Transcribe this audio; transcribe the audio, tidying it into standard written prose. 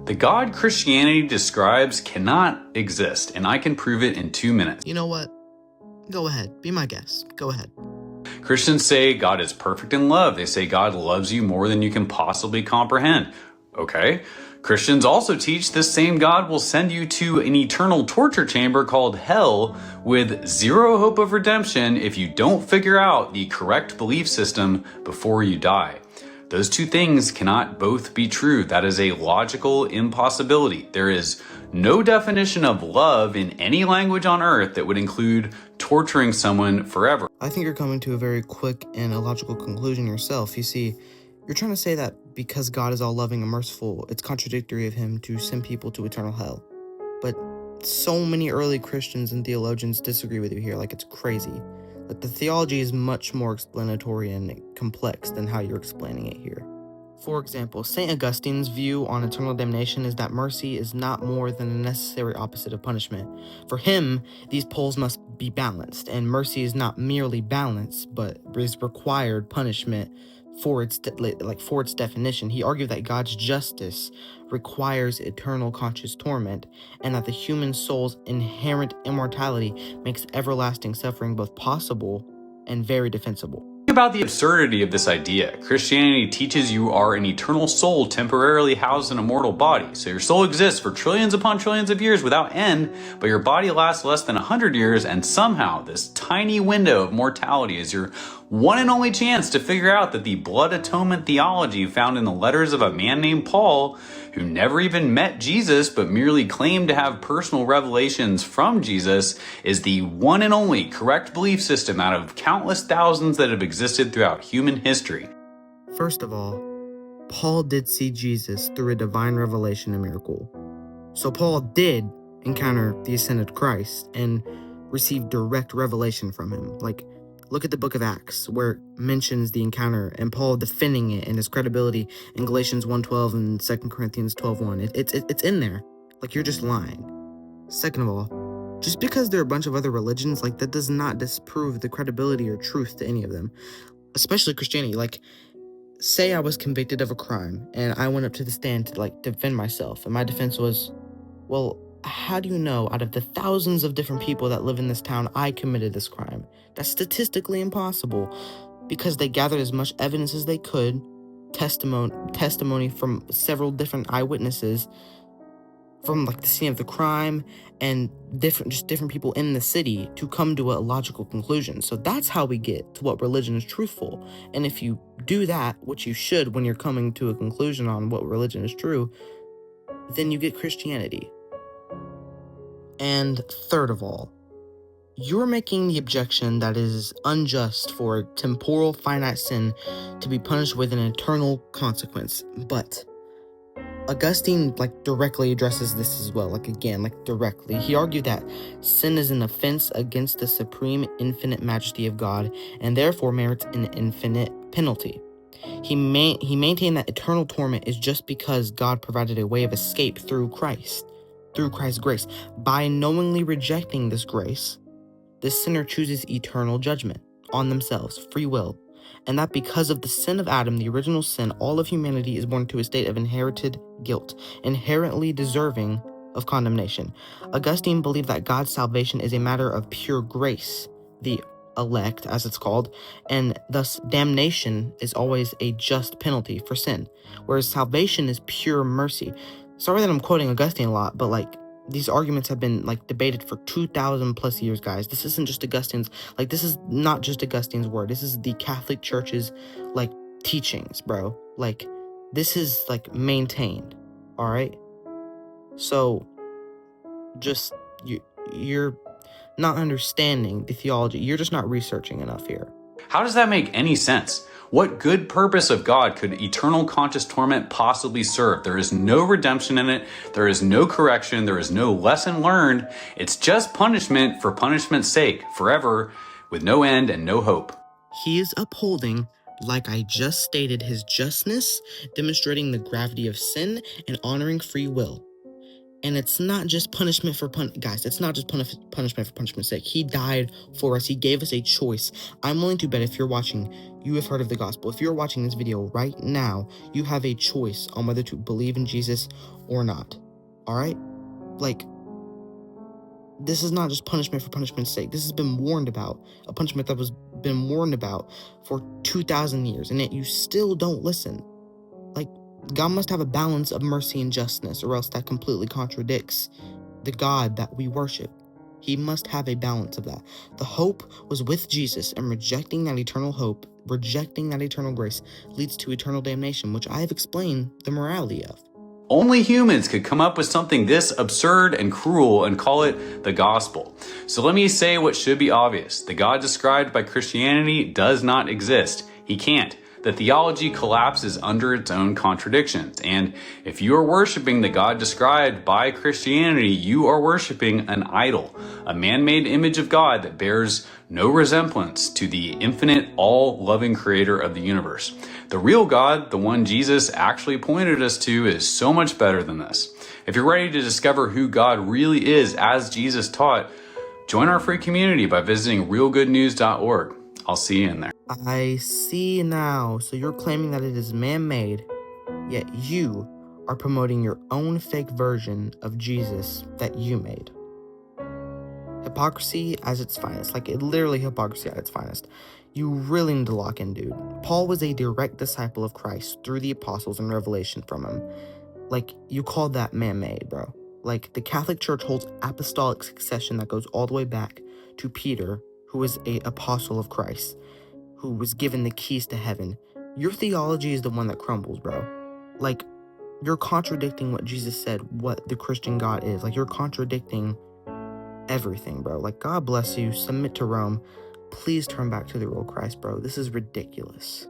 The God Christianity describes cannot exist, and I can prove it in 2 minutes. You know what? Go ahead. Be my guest. Go ahead. Christians say God is perfect in love. They say God loves you more than you can possibly comprehend. Okay. Christians also teach this same God will send you to an eternal torture chamber called hell with zero hope of redemption if you don't figure out the correct belief system before you die. Those two things cannot both be true. That is a logical impossibility. There is no definition of love in any language on earth that would include torturing someone forever. I think you're coming to a very quick and illogical conclusion yourself. You see, you're trying to say that because God is all loving and merciful, it's contradictory of him to send people to eternal hell. But so many early Christians and theologians disagree with you here, like it's crazy. Like the theology is much more explanatory and complex than how you're explaining it here. For example, St. Augustine's view on eternal damnation is that mercy is not more than a necessary opposite of punishment. For him, these poles must be balanced, and mercy is not merely balance, but is required punishment for its definition. He argued that God's justice requires eternal conscious torment, and that the human soul's inherent immortality makes everlasting suffering both possible and very defensible. Think about the absurdity of this idea. Christianity teaches you are an eternal soul temporarily housed in a mortal body. So your soul exists for trillions upon trillions of years without end, but your body lasts less than 100 years, and somehow this tiny window of mortality is your one and only chance to figure out that the blood atonement theology found in the letters of a man named Paul, who never even met Jesus but merely claimed to have personal revelations from Jesus, is the one and only correct belief system out of countless thousands that have existed throughout human history. First of all, Paul did see Jesus through a divine revelation and miracle. So Paul did encounter the ascended Christ and receive direct revelation from him. Like, look at the book of Acts, where it mentions the encounter and Paul defending it and his credibility in Galatians 1:12 and 2 Corinthians 12:1. It's in there. Like, you're just lying. Second of all, just because there are a bunch of other religions, like, that does not disprove the credibility or truth to any of them, especially Christianity. Like, say I was convicted of a crime and I went up to the stand to, like, defend myself, and my defense was, well, how do you know out of the thousands of different people that live in this town I committed this crime? That's statistically impossible, because they gathered as much evidence as they could, testimony from several different eyewitnesses from, like, the scene of the crime and different people in the city to come to a logical conclusion. So that's how we get to what religion is truthful. And if you do that, which you should when you're coming to a conclusion on what religion is true, then you get Christianity. And third of all, you're making the objection that it is unjust for a temporal finite sin to be punished with an eternal consequence. But Augustine, directly addresses this as well, directly. He argued that sin is an offense against the supreme infinite majesty of God and therefore merits an infinite penalty. He maintained that eternal torment is just because God provided a way of escape through Christ's grace. By knowingly rejecting this grace, the sinner chooses eternal judgment on themselves, free will, and that because of the sin of Adam, the original sin, all of humanity is born to a state of inherited guilt, inherently deserving of condemnation. Augustine believed that God's salvation is a matter of pure grace, the elect, as it's called, and thus damnation is always a just penalty for sin, whereas salvation is pure mercy. Sorry that I'm quoting Augustine a lot, but these arguments have been debated for 2,000 plus years, guys. This isn't just Augustine's, this is not just Augustine's word. This is the Catholic Church's teachings, bro. This is maintained, all right? So just you're not understanding the theology. You're just not researching enough here. How does that make any sense? What good purpose of God could eternal conscious torment possibly serve? There is no redemption in it. There is no correction. There is no lesson learned. It's just punishment for punishment's sake, forever, with no end and no hope. He is upholding, like I just stated, his justness, demonstrating the gravity of sin and honoring free will. And it's not just punishment for guys, it's not just punishment for punishment's sake. He died for us. He gave us a choice. I'm willing to bet if you're watching, you have heard of the gospel. If you're watching this video right now, you have a choice on whether to believe in Jesus or not. All right? Like, this is not just punishment for punishment's sake. This has been warned about, a punishment that was been warned about for 2,000 years, and yet you still don't listen. Like, God must have a balance of mercy and justice, or else that completely contradicts the God that we worship. He must have a balance of that. The hope was with Jesus, and rejecting that eternal hope, rejecting that eternal grace, leads to eternal damnation, which I have explained the morality of. Only humans could come up with something this absurd and cruel and call it the gospel. So let me say what should be obvious. The God described by Christianity does not exist. He can't. The theology collapses under its own contradictions. And if you are worshiping the God described by Christianity, you are worshiping an idol, a man-made image of God that bears no resemblance to the infinite, all-loving creator of the universe. The real God, the one Jesus actually pointed us to, is so much better than this. If you're ready to discover who God really is as Jesus taught, join our free community by visiting realgoodnews.org. I'll see you in there. I see now. So you're claiming that it is man-made, yet you are promoting your own fake version of Jesus that you made. Hypocrisy at its finest. Like, literally hypocrisy at its finest. You really need to lock in, dude. Paul was a direct disciple of Christ through the apostles and revelation from him. Like, you call that man-made, bro. Like, the Catholic Church holds apostolic succession that goes all the way back to Peter, who was an apostle of Christ, who was given the keys to heaven. Your theology is the one that crumbles, bro. Like, you're contradicting what Jesus said, what the Christian God is. Like, you're contradicting everything, bro. Like, God bless you. Submit to Rome. Please turn back to the real Christ, bro. This is ridiculous.